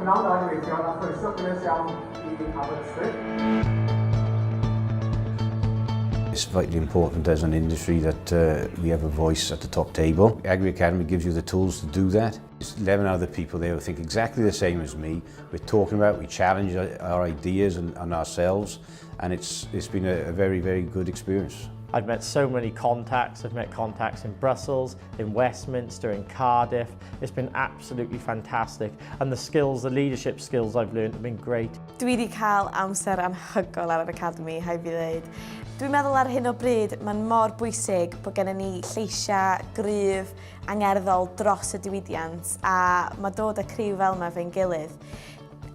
Pnawn da i weithio, a chroeso gynnes iawn I Aberystwyth. It's vitally important as an industry that we have a voice at the top table. Agri Academy gives you the tools to do that. There's 11 other people there who think exactly the same as me. We're talking about, we challenge our ideas and ourselves, and it's been a very, very good experience. I've met so many contacts. I've met contacts in Brussels, in Westminster, in Cardiff. It's been absolutely fantastic. And the skills, the leadership skills I've learned have been great. Dwi wedi cael amser anhygoel ar yr Academi, haid fi ddweud. Dwi'n meddwl ar hyn o bryd, mae'n mor bwysig bod gennym ni lleisiau gryf angerddol dros y diwydiant, a mae dod y criw fel yma fe'n gilydd.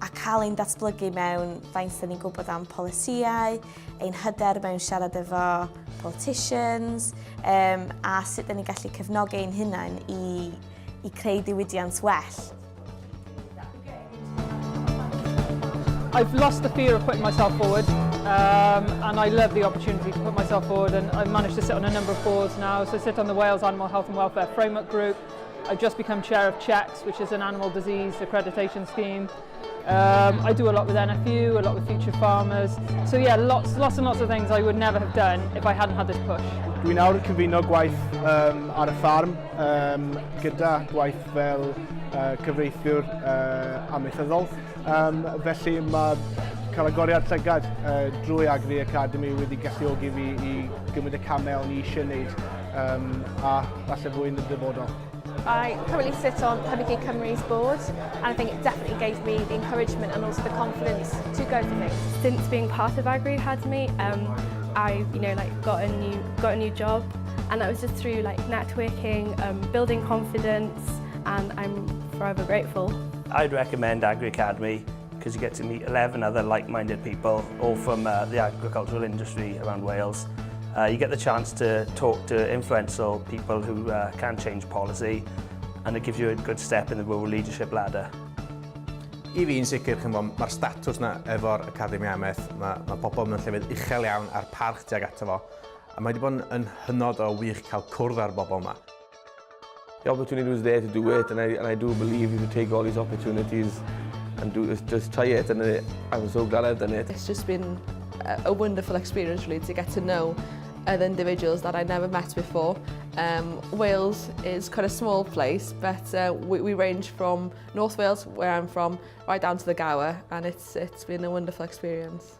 A cael ein datblygu mewn faint ni'n gwybod am polisïau, ein hyder mewn siarad efo politicians, a sut ni'n gallu cefnogi ein hunain I creu diwydiant well. I've lost the fear of putting myself forward, and I love the opportunity to put myself forward, and I've managed to sit on a number of boards now. So I sit on the Wales Animal Health and Welfare Framework Group. I've just become chair of CHECS, which is an animal disease accreditation scheme. I do a lot with NFU, a lot with Future Farmers. So yeah, lots and lots of things I would never have done if I hadn't had this push. Dwi nawr yn cyfuno gwaith ar y ffarm gyda gwaith fel cyfreithiwr amaethyddol. Felly mae cael agoriad llygad drwy Agri Academi wedi galluogi fi I gymryd y camau o'n I eisiau gwneud a falle fwy yn y dyfodol. I currently sit on Public Cymru's board, and I think it definitely gave me the encouragement and also the confidence to go for things. Since being part of Agri Academy, I got a new job, and that was just through networking, building confidence, and I'm forever grateful. I'd recommend Agri Academy because you get to meet 11 other like-minded people, all from the agricultural industry around Wales. You get the chance to talk to influential people who can change policy, and it gives you a good step in the rural leadership ladder. I fi'n sicr, mae'r statws yna efo'r Academi Amaeth, mae pobl mewn llefydd uchel iawn a'r parch tuag ato fo, a mae wedi bod yn hynod o wych cael cwrdd â'r bobl yma. The opportunity was there to do it, and I do believe you should take all these opportunities and just try it, and I'm so glad I've done it. It's just been a wonderful experience really to get to know other individuals that I'd never met before. Wales is quite a small place, but we range from North Wales, where I'm from, right down to the Gower, and it's been a wonderful experience.